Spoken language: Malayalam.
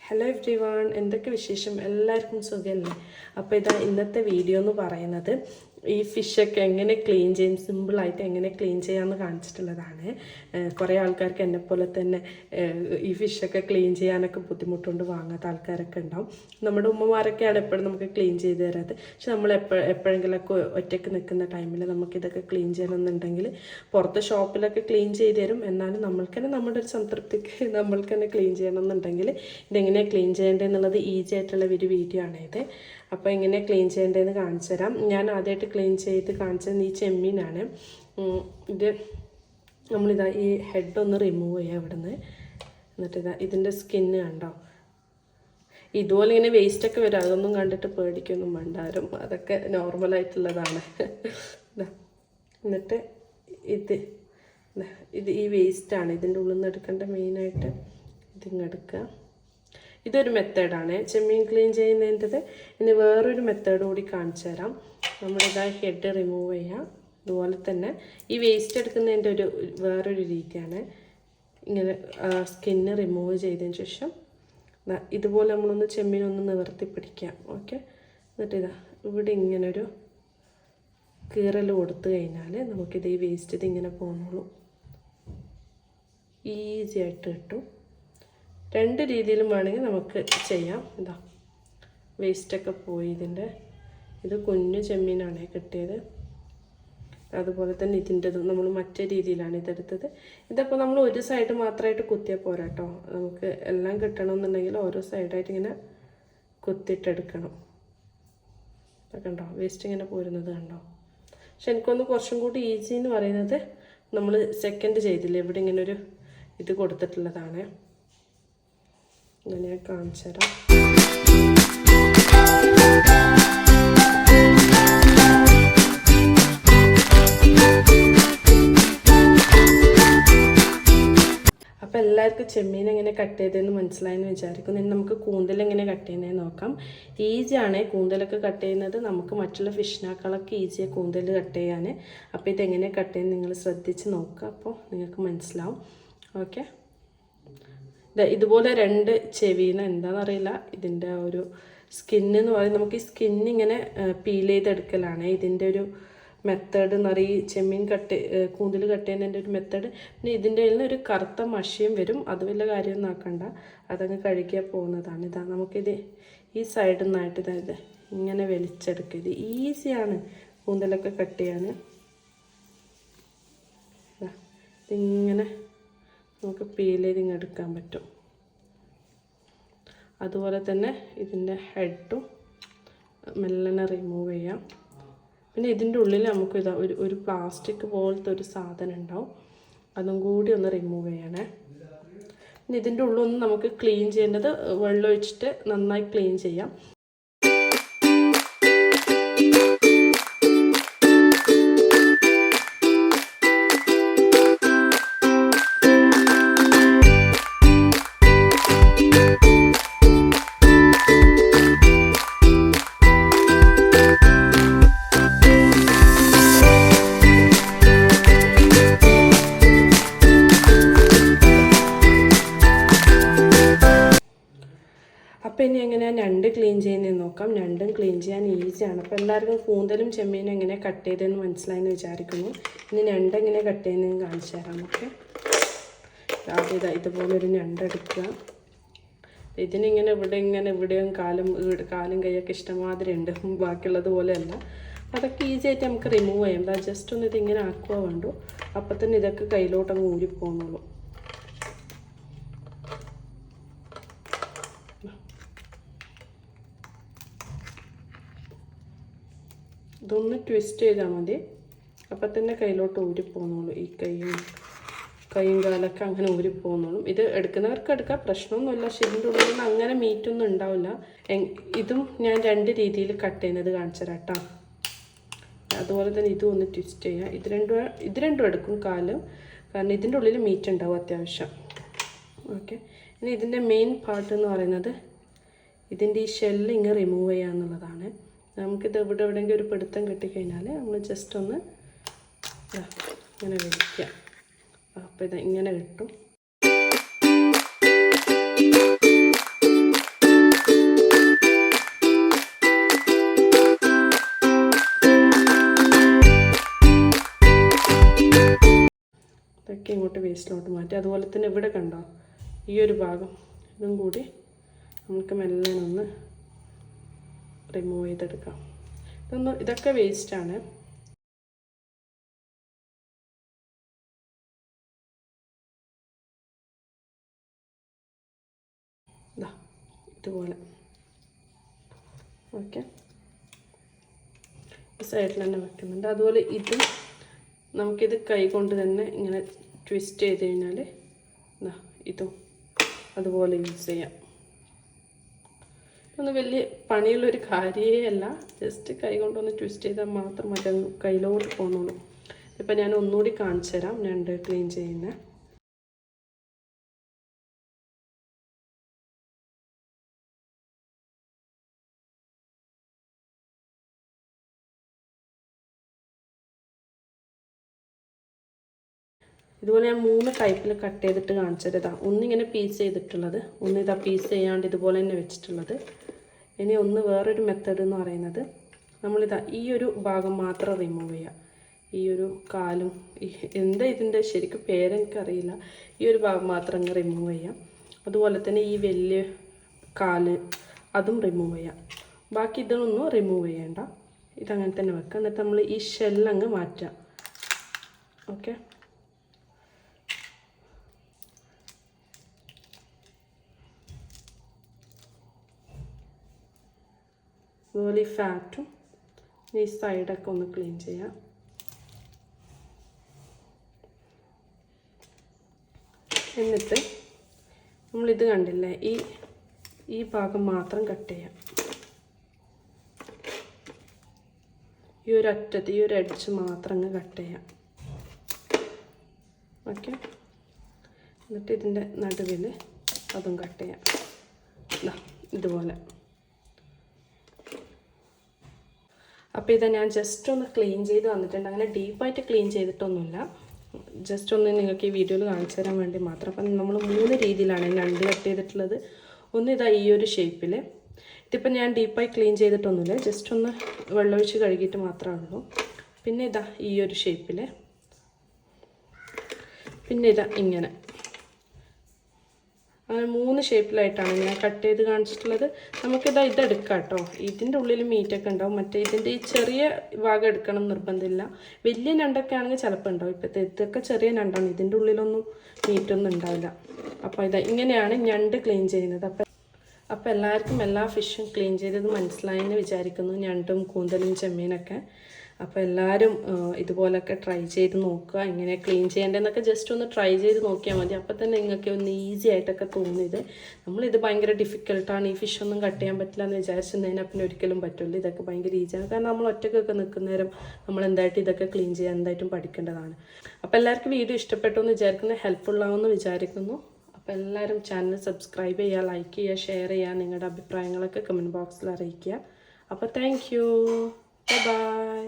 ഹലോ എവ്രി വൺ, എന്തൊക്കെ വിശേഷം? എല്ലാവർക്കും സുഖമല്ലേ? അപ്പോൾ ഇതാ ഇന്നത്തെ വീഡിയോ എന്ന് പറയുന്നത് ഈ ഫിഷൊക്കെ എങ്ങനെ ക്ലീൻ ചെയ്യും, സിമ്പിളായിട്ട് എങ്ങനെ ക്ലീൻ ചെയ്യാമെന്ന് കാണിച്ചിട്ടുള്ളതാണ്. കുറേ ആൾക്കാർക്ക് എന്നെപ്പോലെ തന്നെ ഈ ഫിഷൊക്കെ ക്ലീൻ ചെയ്യാനൊക്കെ ബുദ്ധിമുട്ടുകൊണ്ട് വാങ്ങാത്ത ആൾക്കാരൊക്കെ ഉണ്ടാവും. നമ്മുടെ ഉമ്മമാരൊക്കെയാണ് എപ്പോഴും നമുക്ക് ക്ലീൻ ചെയ്ത് തരാത്. പക്ഷെ നമ്മൾ എപ്പോഴെങ്കിലൊക്കെ ഒറ്റയ്ക്ക് നിൽക്കുന്ന ടൈമിൽ നമുക്കിതൊക്കെ ക്ലീൻ ചെയ്യണമെന്നുണ്ടെങ്കിൽ പുറത്ത് ഷോപ്പിലൊക്കെ ക്ലീൻ ചെയ്ത് തരും. എന്നാലും നമ്മൾക്ക് തന്നെ നമ്മുടെ ഒരു സംതൃപ്തിക്ക് നമ്മൾക്ക് തന്നെ ക്ലീൻ ചെയ്യണമെന്നുണ്ടെങ്കിൽ ഇതെങ്ങനെയാണ് ക്ലീൻ ചെയ്യേണ്ടതെന്നുള്ളത് ഈസി ആയിട്ടുള്ള ഒരു വീഡിയോ ആണിത്. അപ്പോൾ എങ്ങനെയാണ് ക്ലീൻ ചെയ്യേണ്ടതെന്ന് കാണിച്ചു തരാം. ഞാൻ ആദ്യമായിട്ട് ക്ലീൻ ചെയ്ത് കാണിച്ചത് ഈ ചെമ്മീനാണ്. ഇത് നമ്മളിതാ ഈ ഹെഡ് ഒന്ന് റിമൂവ് ചെയ്യുക ഇവിടെ നിന്ന്. എന്നിട്ട് ഇതിൻ്റെ സ്കിന്ന് കണ്ടോ, ഇതുപോലെ ഇങ്ങനെ വേസ്റ്റൊക്കെ വരും. അതൊന്നും കണ്ടിട്ട് പേടിക്കൊന്നും വേണ്ടാരും, അതൊക്കെ നോർമലായിട്ടുള്ളതാണ്. എന്നിട്ട് ഇത് ഈ വേസ്റ്റാണ് ഇതിൻ്റെ ഉള്ളിൽ നിന്ന് എടുക്കേണ്ട മെയിനായിട്ട്. ഇതിങ്ങെടുക്കുക. ഇതൊരു മെത്തേഡാണ് ചെമ്മീൻ ക്ലീൻ ചെയ്യുന്നതിൻ്റെത്. ഇനി വേറൊരു മെത്തേഡ് കൂടി കാണിച്ചു തരാം. നമ്മളിതാ ഹെഡ് റിമൂവ് ചെയ്യാം. അതുപോലെ തന്നെ ഈ വേസ്റ്റ് എടുക്കുന്നതിൻ്റെ വേറൊരു രീതിയാണ്. ഇങ്ങനെ സ്കിന്ന് റിമൂവ് ചെയ്തതിന് ശേഷം ഇതുപോലെ നമ്മളൊന്ന് ചെമ്മീനൊന്ന് നിവർത്തി പിടിക്കാം. ഓക്കെ, എന്നിട്ട് ഇവിടെ ഇങ്ങനൊരു കീറൽ കൊടുത്തു കഴിഞ്ഞാൽ നമുക്കിത് ഈ വേസ്റ്റ് ഇതിങ്ങനെ പോകുന്നുള്ളൂ. ഈസി ആയിട്ട് കിട്ടും. രണ്ട് രീതിയിലും വേണമെങ്കിൽ നമുക്ക് ചെയ്യാം. വേസ്റ്റൊക്കെ പോയി ഇതിൻ്റെ. ഇത് കുഞ്ഞു ചെമ്മീനാണ് കിട്ടിയത്. അതുപോലെ തന്നെ ഇതിൻ്റെതും നമ്മൾ മറ്റേ രീതിയിലാണ് ഇതെടുത്തത്. ഇതിപ്പോൾ നമ്മൾ ഒരു സൈഡ് മാത്രമായിട്ട് കുത്തിയാൽ പോരാ കേട്ടോ. നമുക്ക് എല്ലാം കിട്ടണമെന്നുണ്ടെങ്കിൽ ഓരോ സൈഡായിട്ട് ഇങ്ങനെ കുത്തിയിട്ടെടുക്കണം. കണ്ടോ വേസ്റ്റ് ഇങ്ങനെ പോരുന്നത് കണ്ടോ. പക്ഷെ എനിക്കൊന്ന് കുറച്ചും കൂടി ഈസി എന്ന് പറയുന്നത് നമ്മൾ സെക്കൻഡ് ചെയ്തില്ലേ, ഇവിടെ ഇങ്ങനെ ഒരു ഇത് കൊടുത്തിട്ടുള്ളതാണ്. ഞാൻ കാണിച്ചു തരാം. അപ്പോൾ എല്ലാവർക്കും ചെമ്മീൻ എങ്ങനെ കട്ട് ചെയ്തതെന്ന് മനസ്സിലായെന്ന് വിചാരിക്കുന്നു. ഇനി നമുക്ക് കൂന്തൽ എങ്ങനെ കട്ട് ചെയ്യുന്നതെന്ന് നോക്കാം. ഈസിയാണ് കൂന്തലൊക്കെ കട്ട് ചെയ്യുന്നത്. നമുക്ക് മറ്റുള്ള ഫിഷിനേക്കാളൊക്കെ ഈസിയാണ് കൂന്തൽ കട്ട് ചെയ്യാൻ. അപ്പോൾ ഇതെങ്ങനെ കട്ട് ചെയ്യുന്നത് നിങ്ങൾ ശ്രദ്ധിച്ച് നോക്കുക, അപ്പോൾ നിങ്ങൾക്ക് മനസ്സിലാവും. ഓക്കെ, ഇതുപോലെ രണ്ട് ചെവിന്ന് എന്താണെന്നറിയില്ല, ഇതിൻ്റെ ഒരു സ്കിന്ന് എന്ന് പറയുന്നത് നമുക്ക് ഈ സ്കിന്നിങ്ങനെ പീൽ ചെയ്തെടുക്കലാണ് ഇതിൻ്റെ ഒരു മെത്തേഡ് എന്ന് പറയും. ചെമ്മീൻ കൂന്തൽ കട്ട് ചെയ്യുന്നതിൻ്റെ ഒരു മെത്തേഡ്. പിന്നെ ഇതിൻ്റെ കയ്യിൽ നിന്ന് ഒരു കറുത്ത മഷിയും വരും. അത് വലിയ കാര്യമൊന്നും ആക്കണ്ട, അതങ്ങ് കഴുകിയാൽ പോകുന്നതാണ്. നമുക്കിത് ഈ സൈഡിൽ നിന്നായിട്ട് ഇങ്ങനെ വലിച്ചെടുക്കുക. ഇത് ഈസിയാണ് കൂന്തലൊക്കെ കട്ട് ചെയ്യാൻ. ഇതിങ്ങനെ നമുക്ക് പീൽ ചെയ്ത് ഇങ്ങനെ എടുക്കാൻ പറ്റും. അതുപോലെ തന്നെ ഇതിൻ്റെ ഹെഡും മെല്ലനെ റിമൂവ് ചെയ്യാം. പിന്നെ ഇതിൻ്റെ ഉള്ളിൽ നമുക്ക് ഒരു പ്ലാസ്റ്റിക് പോലത്തെ ഒരു സാധനം ഉണ്ടാവും, അതും കൂടി ഒന്ന് റിമൂവ് ചെയ്യണേ. പിന്നെ ഇതിൻ്റെ ഉള്ളൊന്ന് നമുക്ക് ക്ലീൻ ചെയ്യേണ്ടത് വെള്ളം ഒഴിച്ചിട്ട് നന്നായി ക്ലീൻ ചെയ്യാം. അപ്പോൾ ഇനി എങ്ങനെയാണ് ഞണ്ട് ക്ലീൻ ചെയ്യുന്നതെന്ന് നോക്കാം. ഞണ്ടും ക്ലീൻ ചെയ്യാൻ ഈസിയാണ്. അപ്പോൾ എല്ലാവർക്കും കൂന്തലും ചെമ്മീനും എങ്ങനെ കട്ട് ചെയ്തതെന്ന് മനസ്സിലായെന്ന് വിചാരിക്കുന്നു. ഇനി ഞണ്ട് എങ്ങനെ കട്ട് ചെയ്യുന്നതെന്ന് കാണിച്ചു തരാം. ഓക്കെ, ആദ്യം ഇതുപോലൊരു ഞണ്ട് എടുക്കുക. ഇതിനിങ്ങനെ ഇവിടെയും കാലും കൈയൊക്കെ ഇഷ്ടമാതിരി ഉണ്ട്, ബാക്കിയുള്ളത് പോലെയല്ല. അതൊക്കെ ഈസി ആയിട്ട് നമുക്ക് റിമൂവ് ചെയ്യാം. ജസ്റ്റ് ഒന്ന് ഇതിങ്ങനെ ആക്കുക വേണ്ടു, അപ്പം തന്നെ ഇതൊക്കെ കയ്യിലോട്ടങ്ങ് ഊരിപ്പോകുന്നുള്ളൂ. ഇതൊന്ന് ട്വിസ്റ്റ് ചെയ്താൽ മതി, അപ്പം തന്നെ കയ്യിലോട്ട് ഊരിപ്പോകുന്നുള്ളൂ. ഈ കൈയും കാലൊക്കെ അങ്ങനെ ഊരിപ്പോകുന്നുള്ളൂ. ഇത് എടുക്കുന്നവർക്ക് എടുക്കാം, പ്രശ്നമൊന്നുമില്ല. ഇതിൻ്റെ ഉള്ളിൽ നിന്ന് അങ്ങനെ മീറ്റൊന്നും ഉണ്ടാവില്ല. ഇതും ഞാൻ രണ്ട് രീതിയിൽ കട്ട് ചെയ്യുന്നത് കാണിച്ചു തരാം കേട്ടോ. അതുപോലെ തന്നെ ഇതും ഒന്ന് ട്വിസ്റ്റ് ചെയ്യാം. ഇത് രണ്ടും എടുക്കും കാലും, കാരണം ഇതിൻ്റെ ഉള്ളിൽ മീറ്റ് ഉണ്ടാവും അത്യാവശ്യം. ഓക്കെ, ഇനി ഇതിൻ്റെ മെയിൻ പാർട്ട് എന്ന് പറയുന്നത് ഇതിൻ്റെ ഈ ഷെല്ല് ഇങ്ങനെ റിമൂവ് ചെയ്യുക എന്നുള്ളതാണ്. നമുക്കിത് എവിടെയെങ്കിലും ഒരു പിടുത്തം കിട്ടിക്കഴിഞ്ഞാൽ നമ്മൾ ജസ്റ്റ് ഒന്ന് ഇങ്ങനെ വലിക്കുക. അപ്പോൾ ഇങ്ങനെ കിട്ടും. ബേസിലോട്ട് മാറ്റി. അതുപോലെ തന്നെ ഇവിടെ കണ്ടോ ഈ ഒരു ഭാഗം ഇതും കൂടി നമുക്ക് മെല്ലെ ഒന്ന് റിമൂവ് ചെയ്തെടുക്കാം. ഇതൊക്കെ വേസ്റ്റാണ്. ഇതുപോലെ ഓക്കെ, ഈ സൈഡിൽ തന്നെ വെക്കുന്നുണ്ട്. അതുപോലെ ഇത് നമുക്കിത് കൈ കൊണ്ട് തന്നെ ഇങ്ങനെ ട്വിസ്റ്റ് ചെയ്ത് കഴിഞ്ഞാൽ ഇതും അതുപോലെ യൂസ് ചെയ്യാം. ഒന്നും വലിയ പണിയുള്ളൊരു കാര്യമേ അല്ല, ജസ്റ്റ് കൈ കൊണ്ടൊന്ന് ട്വിസ്റ്റ് ചെയ്താൽ മാത്രം മറ്റേ കയ്യിലോട്ട് പോകുന്നുള്ളൂ. ഇപ്പം ഞാൻ ഒന്നുകൂടി കാണിച്ചു തരാം ഞണ്ട് ക്ലീൻ ചെയ്യുന്നത്. ഇതുപോലെ ഞാൻ 3 ടൈപ്പിൽ കട്ട് ചെയ്തിട്ട് കാണിച്ചത്. ഒന്നിങ്ങനെ പീസ് ചെയ്തിട്ടുള്ളത്, ഒന്നിതാ പീസ് ചെയ്യാണ്ട് ഇതുപോലെ തന്നെ വെച്ചിട്ടുള്ളത്. ഇനി ഒന്ന് വേറൊരു മെത്തേഡ് എന്ന് പറയുന്നത് നമ്മളിതാ ഈ ഒരു ഭാഗം മാത്രം റിമൂവ് ചെയ്യുക. ഈ ഒരു കാലും എന്താ ഇതിൻ്റെ ശരിക്കും പേരെനിക്കറിയില്ല. ഈ ഒരു ഭാഗം മാത്രം അങ്ങ് റിമൂവ് ചെയ്യാം. അതുപോലെ തന്നെ ഈ വലിയ കാല് അതും റിമൂവ് ചെയ്യാം. ബാക്കി ഇതൊന്നും റിമൂവ് ചെയ്യേണ്ട, ഇതങ്ങനെ തന്നെ വെക്കുക. എന്നിട്ട് നമ്മൾ ഈ ഷെല്ലങ്ങ് മാറ്റുക. ഓക്കെ, അതുപോലെ ഈ ഫാറ്റും ഈ സൈഡൊക്കെ ഒന്ന് ക്ലീൻ ചെയ്യാം. എന്നിട്ട് നമ്മളിത് കണ്ടില്ലേ, ഈ ഭാഗം മാത്രം കട്ട് ചെയ്യാം. ഈ ഒരു അറ്റത്ത് ഈ ഒരു എഡ്ജ് മാത്രം അങ്ങ് കട്ട് ചെയ്യാം. ഓക്കെ, എന്നിട്ട് ഇതിൻ്റെ നടുവിൽ അതും കട്ട് ചെയ്യാം. ഇതുപോലെ. അപ്പോൾ ഇത് ഞാൻ ജസ്റ്റ് ഒന്ന് ക്ലീൻ ചെയ്ത് വന്നിട്ടുണ്ട്. അങ്ങനെ ഡീപ്പായിട്ട് ക്ലീൻ ചെയ്തിട്ടൊന്നുമില്ല, ജസ്റ്റ് ഒന്ന് നിങ്ങൾക്ക് ഈ വീഡിയോയിൽ കാണിച്ചു തരാൻ വേണ്ടി മാത്രം. അപ്പം നമ്മൾ 3 രീതിയിലാണ് ഞണ്ട് കട്ട് ചെയ്തിട്ടുള്ളത്. ഒന്ന് ഇതാ ഈ ഒരു ഷേപ്പിൽ. ഇതിപ്പോൾ ഞാൻ ഡീപ്പായി ക്ലീൻ ചെയ്തിട്ടൊന്നുമില്ല, ജസ്റ്റ് ഒന്ന് വെള്ളമൊഴിച്ച് കഴുകിയിട്ട് മാത്രമേ ഉള്ളൂ. പിന്നെ ഇതാ ഈ ഒരു ഷേപ്പിൽ. പിന്നെ ഇതാ ഇങ്ങനെ. അങ്ങനെ 3 ഷേപ്പിലായിട്ടാണ് ഞാൻ കട്ട് ചെയ്ത് കാണിച്ചിട്ടുള്ളത്. നമുക്കിതാ ഇതെടുക്കാം കേട്ടോ. ഇതിൻ്റെ ഉള്ളിൽ മീറ്റൊക്കെ ഉണ്ടാവും. മറ്റേ ഇതിൻ്റെ ഈ ചെറിയ ഭാഗം എടുക്കണം നിർബന്ധമില്ല. വലിയ ഞണ്ടൊക്കെ ആണെങ്കിൽ ചിലപ്പോൾ ഉണ്ടാവും. ഇപ്പോഴത്തെ ഇതൊക്കെ ചെറിയ ഞണ്ടാണ്, ഇതിൻ്റെ ഉള്ളിലൊന്നും മീറ്റൊന്നും ഉണ്ടാവില്ല. അപ്പോൾ ഇതാ ഇങ്ങനെയാണ് ഞണ്ട് ക്ലീൻ ചെയ്യുന്നത്. അപ്പോൾ എല്ലാവർക്കും എല്ലാ ഫിഷും ക്ലീൻ ചെയ്തത് മനസ്സിലായെന്ന് വിചാരിക്കുന്നു, ഞണ്ടും കൂന്തലും ചെമ്മീനൊക്കെ. അപ്പോൾ എല്ലാവരും ഇതുപോലൊക്കെ ട്രൈ ചെയ്ത് നോക്കുക. എങ്ങനെ ക്ലീൻ ചെയ്യേണ്ടതെന്നൊക്കെ ജസ്റ്റ് ഒന്ന് ട്രൈ ചെയ്ത് നോക്കിയാൽ മതി. അപ്പോൾ തന്നെ നിങ്ങൾക്ക് ഒന്ന് ഈസി ആയിട്ടൊക്കെ തോന്നിയത്. നമ്മളിത് ഭയങ്കര ഡിഫിക്കൽട്ടാണ്, ഈ ഫിഷൊന്നും കട്ട് ചെയ്യാൻ പറ്റില്ല എന്ന് വിചാരിച്ചിരുന്നതിനാൽ പിന്നെ ഒരിക്കലും പറ്റില്ല. ഇതൊക്കെ ഭയങ്കര ഈസിയാണ്. കാരണം നമ്മൾ ഒറ്റക്കൊക്കെ നിൽക്കുന്നേരം നമ്മൾ എന്തായിട്ട് ഇതൊക്കെ ക്ലീൻ ചെയ്യാൻ എന്തായിട്ടും പഠിക്കേണ്ടതാണ്. അപ്പോൾ എല്ലാവർക്കും വീഡിയോ ഇഷ്ടപ്പെട്ടു എന്ന് വിചാരിക്കുന്നത്, ഹെൽപ്ഫുള്ളാവുമെന്ന് വിചാരിക്കുന്നു. അപ്പോൾ എല്ലാവരും ചാനൽ സബ്സ്ക്രൈബ് ചെയ്യുക, ലൈക്ക് ചെയ്യുക, ഷെയർ ചെയ്യുക, നിങ്ങളുടെ അഭിപ്രായങ്ങളൊക്കെ കമൻറ്റ് ബോക്സിൽ അറിയിക്കുക. അപ്പോൾ താങ്ക് യു, ബൈ.